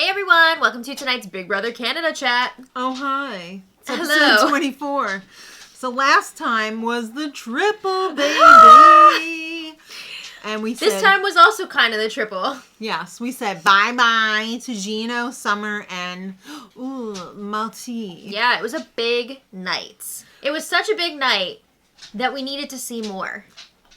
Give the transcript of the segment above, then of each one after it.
Hey everyone, welcome to tonight's Big Brother Canada chat. Oh, hi. It's episode Hello. 24. So last time was the triple, baby. And we said... This time was also kind of the triple. Yes, we said bye-bye to Gino, Summer, and... Malti. Yeah, it was a big night. It was such a big night that we needed to see more.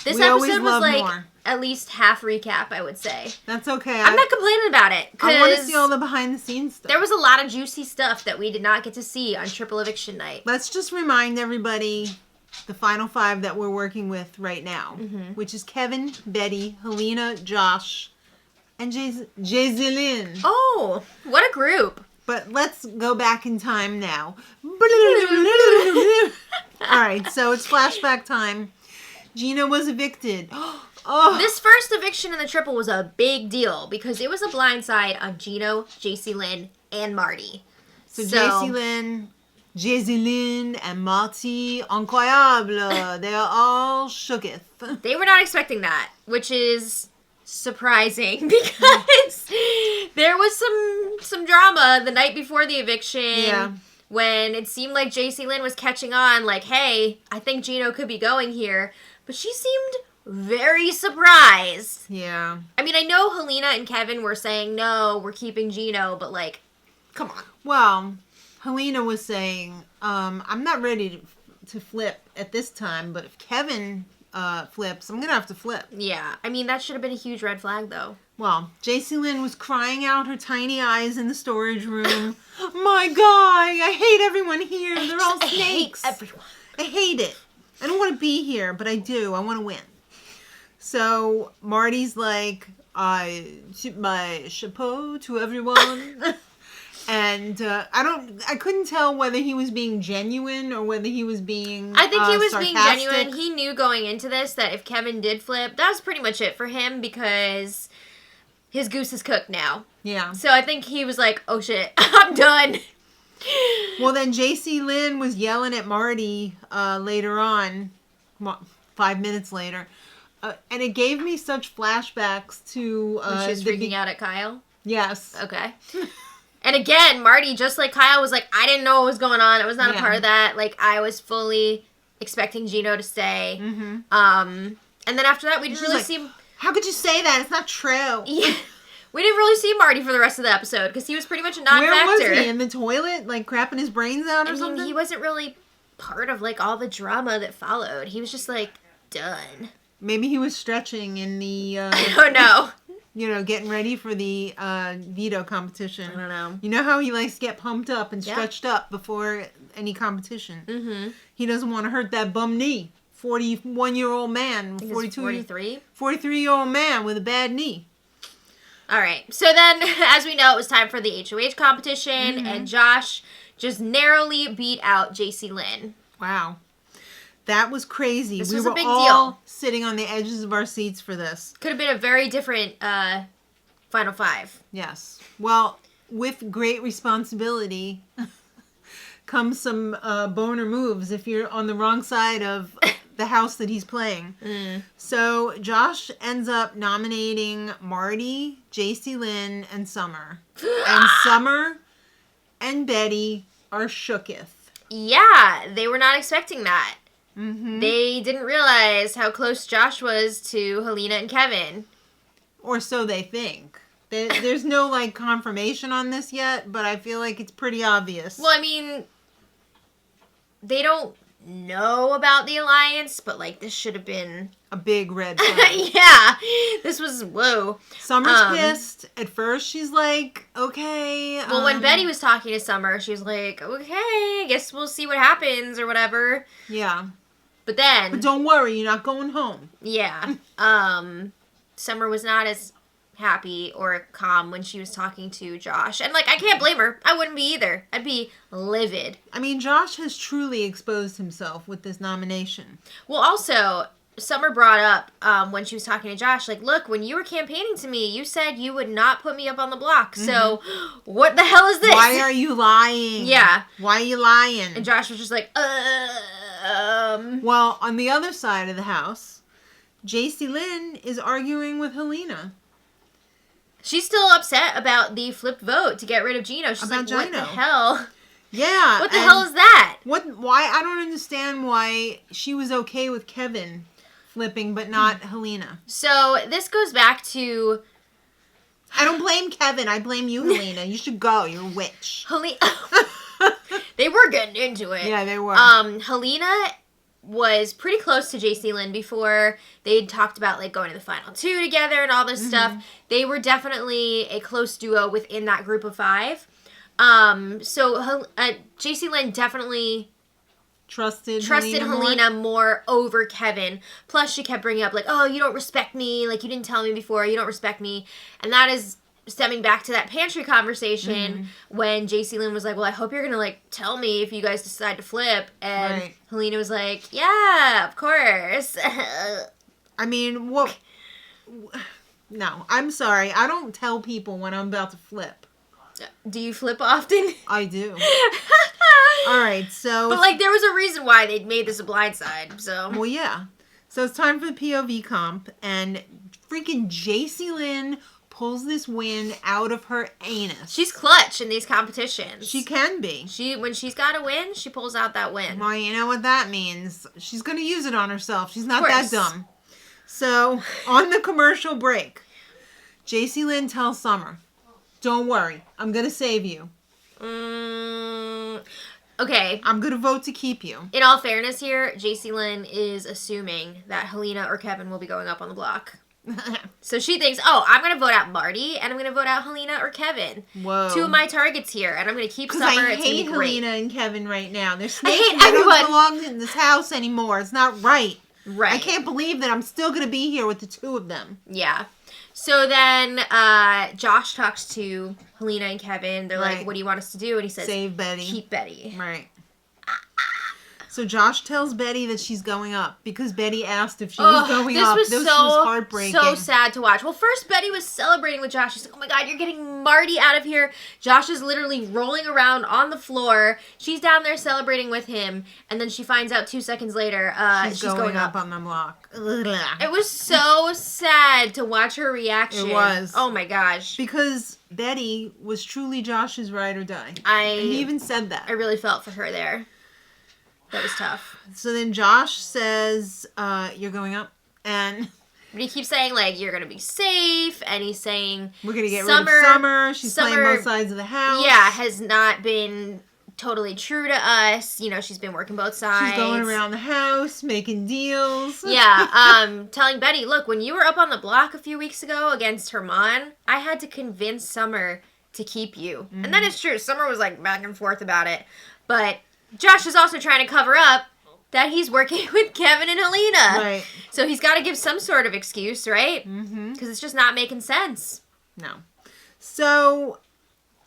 This episode was like more. At least half recap, I would say. That's okay. I'm not complaining about it. I want to see all the behind-the-scenes stuff. There was a lot of juicy stuff that we did not get to see on Triple Eviction Night. Let's just remind everybody the final five that we're working with right now, which is Kevin, Betty, Helena, Josh, and Jayzelyn. Oh, what a group. But let's go back in time now. All right, so it's flashback time. Gina was evicted. Oh. This first eviction in the triple was a big deal because it was a blindside on Gino, Jayzelyn, and Marty. So Jayzelyn, and Marty, incroyable. They are all shooketh. They were not expecting that, which is surprising because there was some drama the night before the eviction when it seemed like Jayzelyn was catching on, like, hey, I think Gino could be going here. But she seemed very surprised. Yeah. I mean, I know Helena and Kevin were saying, no, we're keeping Gino, but, like, come on. Well, Helena was saying, I'm not ready to flip at this time, but if Kevin flips, I'm going to have to flip. Yeah. I mean, that should have been a huge red flag, though. Well, Jayzelyn was crying out her tiny eyes in the storage room. My God, I hate everyone here. They're all snakes. I hate everyone. I hate it. I don't want to be here, but I do. I want to win. So Marty's like, I tip my chapeau to everyone. And I couldn't tell whether he was being genuine or whether he was being I think he was sarcastic. being genuine. He knew going into this that if Kevin did flip, that was pretty much it for him because his goose is cooked now. Yeah. So I think he was like, oh shit, I'm done. Well, then Jayzelyn was yelling at Marty later on, 5 minutes later. And it gave me such flashbacks to... when she was freaking out at Kyle? Yes. Okay. And again, Marty, just like Kyle, was like, I didn't know what was going on. I was not a part of that. Like, I was fully expecting Gino to stay. Mm-hmm. And then after that, we didn't really see... How could you say that? It's not true. Yeah. We didn't really see Marty for the rest of the episode because he was pretty much a non-factor. Where was he? In the toilet? Like, crapping his brains out or something? He wasn't really part of, like, all the drama that followed. He was just, like, done. Maybe he was stretching in the... oh, no. You know, getting ready for the veto competition. I don't know. You know how he likes to get pumped up and stretched up before any competition? Mm-hmm. He doesn't want to hurt that bum knee. 41-year-old man. 43? 43-year-old man with a bad knee. All right. So then, as we know, it was time for the HOH competition, and Josh just narrowly beat out Jayzelyn. Wow. That was crazy. This we was were a big all deal. Sitting on the edges of our seats for this. Could have been a very different Final Five. Yes. Well, with great responsibility comes some boner moves if you're on the wrong side of the house that he's playing. So Josh ends up nominating Marty, Jayzelyn, and Summer. And Summer and Betty are shooketh. Yeah, they were not expecting that. Mm-hmm. They didn't realize how close Josh was to Helena and Kevin. Or so they think. There's no, like, confirmation on this yet, but I feel like it's pretty obvious. Well, I mean, they don't know about the alliance, but, like, this should have been... a big red flag. Yeah, this was, whoa. Summer's pissed. At first, she's like, okay. Well, when Betty was talking to Summer, she was like, okay, I guess we'll see what happens or whatever. Yeah. But then... But don't worry, you're not going home. Yeah. Summer was not as happy or calm when she was talking to Josh. And, like, I can't blame her. I wouldn't be either. I'd be livid. I mean, Josh has truly exposed himself with this nomination. Well, also... Summer brought up when she was talking to Josh, like, look, when you were campaigning to me, you said you would not put me up on the block. So, what the hell is this? Why are you lying? Yeah. Why are you lying? And Josh was just like, Well, on the other side of the house, Jayzelyn is arguing with Helena. She's still upset about the flipped vote to get rid of Gino. She's about like, what Gino. the hell? Yeah. What the hell is that? Why? I don't understand why she was okay with Kevin flipping, but not Helena. So this goes back to... I don't blame Kevin. I blame you, Helena. You should go. You're a witch. They were getting into it. Yeah, they were. Helena was pretty close to JC Lynn before. They'd talked about like going to the final 2 together and all this stuff. They were definitely a close duo within that group of 5. So JC Lynn definitely trusted Helena more over Kevin. Plus, she kept bringing up, like, oh, you don't respect me. Like, you didn't tell me before. You don't respect me. And that is stemming back to that pantry conversation when JC Lynn was like, well, I hope you're going to, like, tell me if you guys decide to flip. And Helena was like, yeah, of course. I mean, what? No, I'm sorry. I don't tell people when I'm about to flip. Do you flip often? I do. All right, so... But, like, there was a reason why they made this a blindside, so... Well, yeah. So it's time for the POV comp, and freaking JC Lynn pulls this win out of her anus. She's clutch in these competitions. She can be. When she's got a win, she pulls out that win. Well, you know what that means. She's going to use it on herself. She's not that dumb. So, on the commercial break, JC Lynn tells Summer, don't worry, I'm going to save you. Okay. I'm going to vote to keep you. In all fairness here, JC Lynn is assuming that Helena or Kevin will be going up on the block. So she thinks, oh, I'm going to vote out Marty, and I'm going to vote out Helena or Kevin. Whoa. 2 of my targets here, and I'm going to keep Summer. I hate Helena and Kevin right now. They're snakes. I hate they everyone. don't belong in this house anymore. It's not right. Right. I can't believe that I'm still going to be here with the 2 of them. Yeah. So then Josh talks to Helena and Kevin. They're like, what do you want us to do? And he says, save Betty. Keep Betty. Right. So Josh tells Betty that she's going up because Betty asked if she was going up. This was heartbreaking. So sad to watch. Well, first Betty was celebrating with Josh. She's like, oh my God, you're getting Marty out of here. Josh is literally rolling around on the floor. She's down there celebrating with him. And then she finds out 2 seconds later she's going up on the block. It was so sad to watch her reaction. It was. Oh my gosh. Because Betty was truly Josh's ride or die. And he even said that. I really felt for her there. That was tough. So then Josh says, you're going up. But he keeps saying, like, you're going to be safe. And he's saying, we're going to get rid of Summer. She's playing both sides of the house. Yeah, has not been totally true to us. You know, she's been working both sides. She's going around the house, making deals. Yeah, telling Betty, look, when you were up on the block a few weeks ago against Herman, I had to convince Summer to keep you. Mm-hmm. And that is true. Summer was, like, back and forth about it. But Josh is also trying to cover up that he's working with Kevin and Helena. Right. So he's got to give some sort of excuse, right? Mm-hmm. Because it's just not making sense. No. So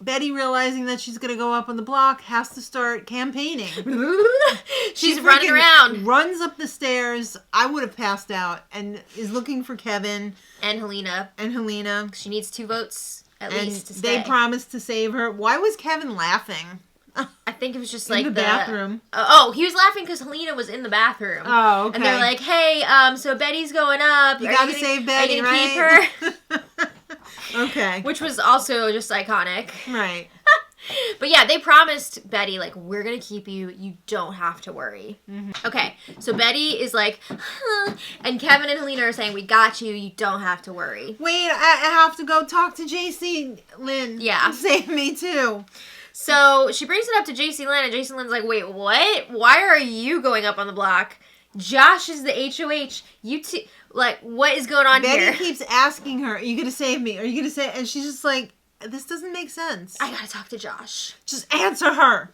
Betty, realizing that she's going to go up on the block, has to start campaigning. She's running around. Runs up the stairs. I would have passed out. And is looking for Kevin. And Helena. She needs 2 votes at least to stay. They promised to save her. Why was Kevin laughing? I think it was just like in the bathroom. He was laughing because Helena was in the bathroom. Oh, okay. And they're like, hey, so Betty's going up. You gotta save Betty, right? Keep her? Okay. Which was also just iconic. Right. But yeah, they promised Betty, like, we're going to keep you. You don't have to worry. Mm-hmm. Okay, so Betty is like, and Kevin and Helena are saying, we got you. You don't have to worry. Wait, I have to go talk to JC Lynn. Yeah. Save me too. So she brings it up to JC Lynn, and JC Lynn's like, wait, what? Why are you going up on the block? Josh is the HOH. You two, like, what is going on here? Betty keeps asking her, are you going to save me? Are you going to save? And she's just like, this doesn't make sense. I got to talk to Josh. Just answer her.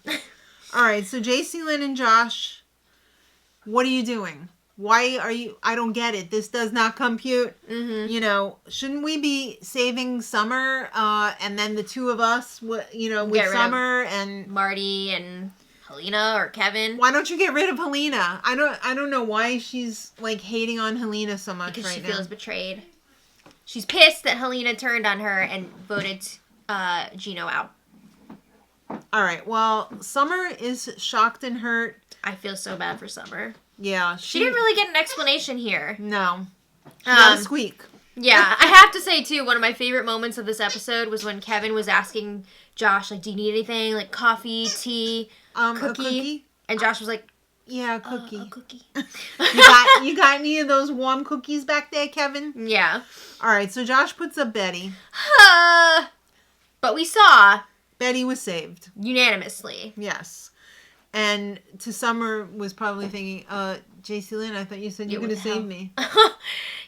All right, so JC Lynn and Josh, what are you doing? Why are you... I don't get it. This does not compute. Mm-hmm. You know, shouldn't we be saving Summer and then the 2 of us, with Summer and... Marty and Helena or Kevin? Why don't you get rid of Helena? I don't know why she's, like, hating on Helena so much because right now. Because she feels betrayed. She's pissed that Helena turned on her and voted Gino out. All right, well, Summer is shocked and hurt. I feel so bad for Summer. Yeah. She didn't really get an explanation here. No. Not a squeak. Yeah, I have to say, too, one of my favorite moments of this episode was when Kevin was asking Josh, like, do you need anything? Like, coffee, tea, cookie? A cookie? And Josh was like, yeah, a cookie. A cookie. You got any of those warm cookies back there, Kevin? Yeah. All right, so Josh puts up Betty. But we saw... Betty was saved. Unanimously. Yes. And to Summer was probably thinking, JC Lynn, I thought you said you were going to save me.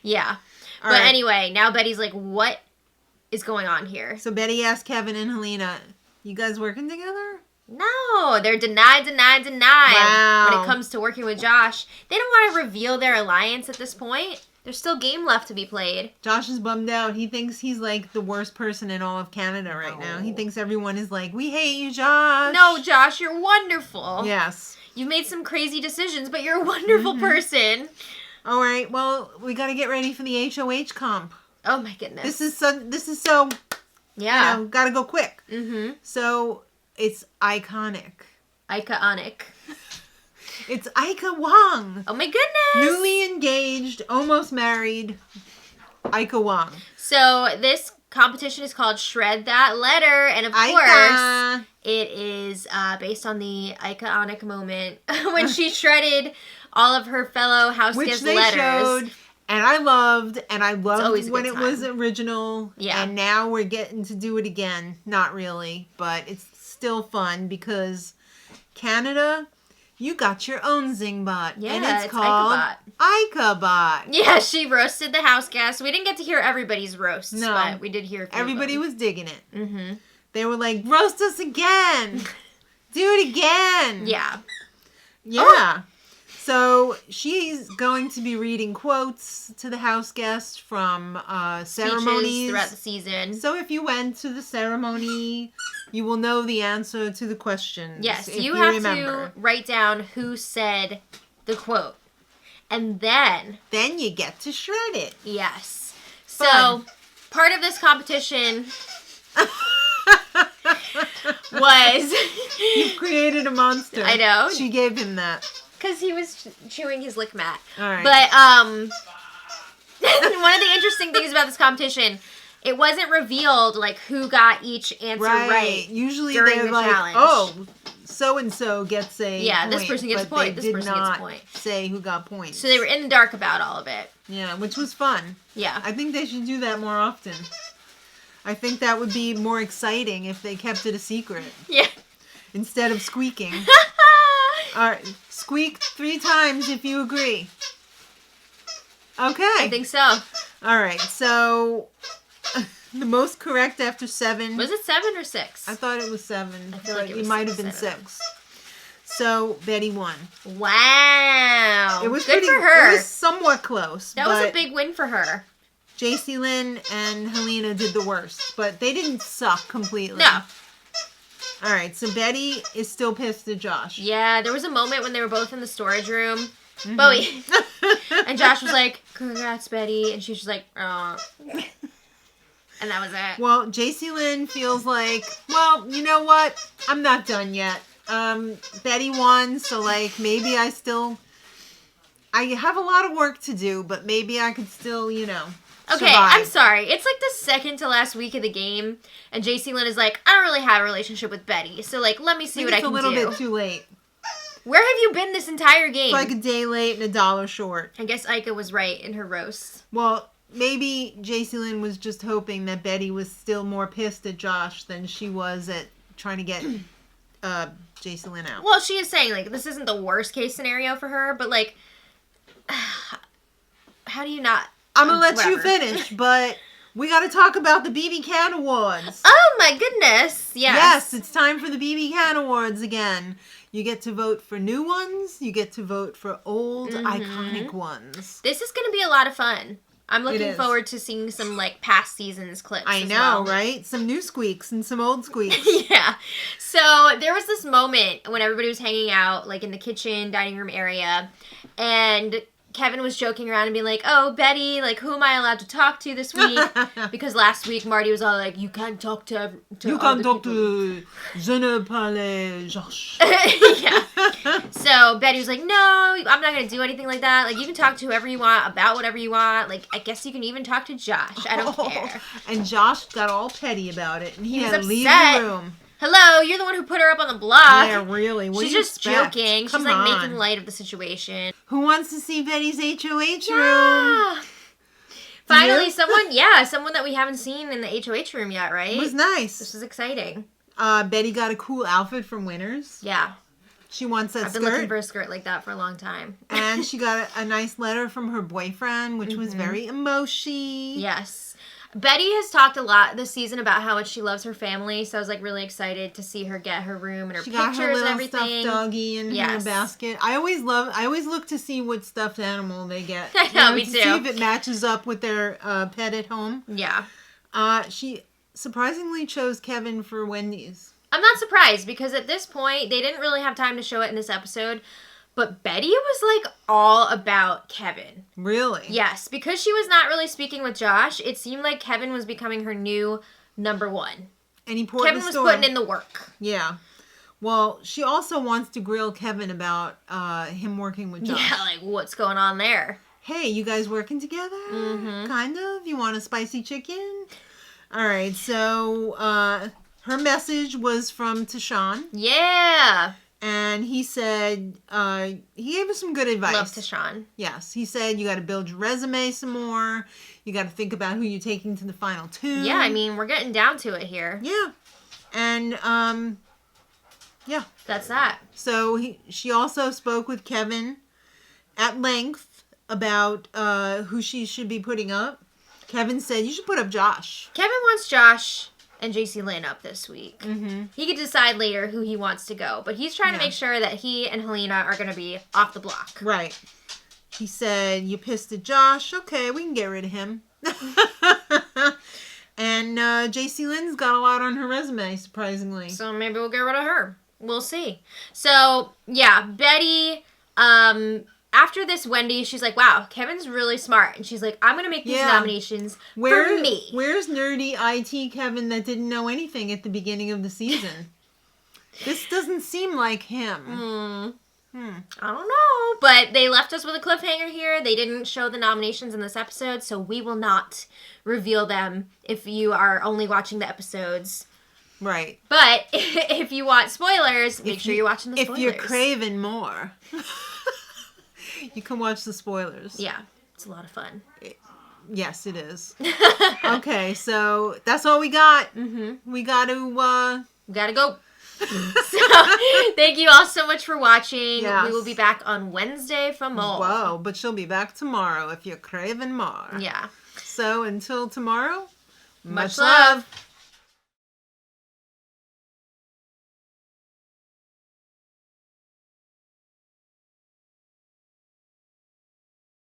Yeah. All but right. anyway, now Betty's like, what is going on here? So Betty asked Kevin and Helena, you guys working together? No, they're denied. Wow. When it comes to working with Josh. They don't want to reveal their alliance at this point. There's still game left to be played. Josh is bummed out. He thinks he's like the worst person in all of Canada right now. He thinks everyone is like, we hate you, Josh. No, Josh, you're wonderful. Yes. You've made some crazy decisions, but you're a wonderful person. All right, well, we got to get ready for the HOH comp. Oh my goodness. This is so yeah. Got to go quick. Mm-hmm. So it's iconic. Iconic. It's Ika Wong. Oh my goodness. Newly engaged, almost married, Ika Wong. So this competition is called Shred That Letter, and of Ika. course, it is based on the iconic moment when she shredded all of her fellow house guest letters. Showed, and I loved when it was time. Original. Yeah. And now we're getting to do it again. Not really, but it's still fun because Canada, you got your own Zingbot. Yeah, and it's it's called IkaBot. Yeah, she roasted the house guests. We didn't get to hear everybody's roasts, but we did hear a few Everybody of them. was digging it. Mm-hmm. They were like, roast us again. Do it again. Yeah. Yeah. Oh. So she's going to be reading quotes to the house guests from ceremonies Speeches throughout the season. So if you went to the ceremony, you will know the answer to the questions. Yes, if you have remember. to write down who said the quote. And then you get to shred it. Yes. Fun. So part of this competition was... You've created a monster. I know. She gave him that. Because he was chewing his lick mat. All right. But one of the interesting things about this competition, it wasn't revealed like who got each answer right. Usually during they're the like, challenge. oh, so and so gets a point, this person gets a but point. They This did person gets a not point. say who got points. So they were in the dark about all of it. Yeah, which was fun. Yeah. I think they should do that more often. I think that would be more exciting if they kept it a secret. Yeah. Instead of squeaking. All right, squeak 3 times if you agree. Okay. I think so. All right, so the most correct after 7. Was it 7 or 6? I thought it was 7. I feel like it was might have been 7. 6. So Betty won. Wow. It was good for her. It was somewhat close. That was a big win for her. JC Lynn and Helena did the worst, but they didn't suck completely. No. All right, so Betty is still pissed at Josh. Yeah, there was a moment when they were both in the storage room. Mm-hmm. Bowie. And Josh was like, congrats, Betty. And she was just like, oh. And that was it. Well, JC Lynn feels like, well, you know what? I'm not done yet. Betty won, so like maybe I have a lot of work to do, but maybe I could still, Okay, survive. I'm sorry. It's like the second to last week of the game, and JC Lynn is like, I don't really have a relationship with Betty, so like, let me see what I can do. It's a little bit too late. Where have you been this entire game? It's like a day late and $1 short. I guess Ika was right in her roast. Well, maybe JC Lynn was just hoping that Betty was still more pissed at Josh than she was at trying to get JC Lynn out. Well, she is saying, like, this isn't the worst case scenario for her, but like, how do you not... I'm going to let you finish, but we got to talk about the BB Can Awards. Oh my goodness. Yes, it's time for the BB Can Awards again. You get to vote for new ones. You get to vote for old, iconic ones. This is going to be a lot of fun. I'm looking is. forward to seeing some, like, past seasons clips I as know, well. right? Some new squeaks and some old squeaks. Yeah. So there was this moment when everybody was hanging out, like, in the kitchen, dining room area, and Kevin was joking around and being like, oh, Betty, like, who am I allowed to talk to this week? Because last week Marty was all like, you can't talk to you can't talk to je ne parle Josh. Yeah. So Betty was like, no, I'm not going to do anything like that. Like, you can talk to whoever you want about whatever you want. Like, I guess you can even talk to Josh. I don't care. And Josh got all petty about it. And he had to leave the room. Hello, you're the one who put her up on the block. Yeah, really. What She's do you just expect? joking. Come She's like on. making light of the situation. Who wants to see Betty's HOH room? Yeah. Finally, someone that we haven't seen in the HOH room yet, right? It was nice. This is exciting. Betty got a cool outfit from Winners. Yeah. She wants that I've been looking for a skirt like that for a long time. And she got a nice letter from her boyfriend, which was very emoji. Yes. Betty has talked a lot this season about how much she loves her family, so I was like really excited to see her get her room and her pictures got her little and everything. Stuffed doggy in her basket. I always look to see what stuffed animal they get. I know, me to too. see if it matches up with their pet at home. Yeah. She surprisingly chose Kevin for Wendy's. I'm not surprised because at this point they didn't really have time to show it in this episode. But Betty was, like, all about Kevin. Really? Yes. Because she was not really speaking with Josh, it seemed like Kevin was becoming her new number one. And he poured Kevin was putting in the work. Yeah. Well, she also wants to grill Kevin about him working with Josh. Yeah, like, what's going on there? Hey, you guys working together? Mm-hmm. Kind of? You want a spicy chicken? All right, so her message was from Tashawn. Yeah. And he said, he gave us some good advice. Love Tashawn. Yes. He said, you got to build your resume some more. You got to think about who you're taking to the final two. Yeah, I mean, we're getting down to it here. Yeah. And, yeah. That's that. So she also spoke with Kevin at length about who she should be putting up. Kevin said, you should put up Josh. Kevin wants Josh and JC Lynn up this week. Mm-hmm. He could decide later who he wants to go, but he's trying to make sure that he and Helena are going to be off the block. Right. He said, you pissed at Josh. Okay, we can get rid of him. And JC Lynn's got a lot on her resume, surprisingly. So maybe we'll get rid of her. We'll see. So, yeah, Betty, after this Wendy, she's like, wow, Kevin's really smart. And she's like, I'm going to make these nominations for me. Where's nerdy IT Kevin that didn't know anything at the beginning of the season? This doesn't seem like him. I don't know. But they left us with a cliffhanger here. They didn't show the nominations in this episode, so we will not reveal them if you are only watching the episodes. Right. But if you want spoilers, make sure you're watching the spoilers. If you're craving more, you can watch the spoilers. Yeah. It's a lot of fun. Yes, it is. Okay, so that's all we got. Mm-hmm. We got to... Gotta go. So, thank you all so much for watching. Yes. We will be back on Wednesday for more. Whoa, but she'll be back tomorrow if you're craving more. Yeah. So until tomorrow, much love.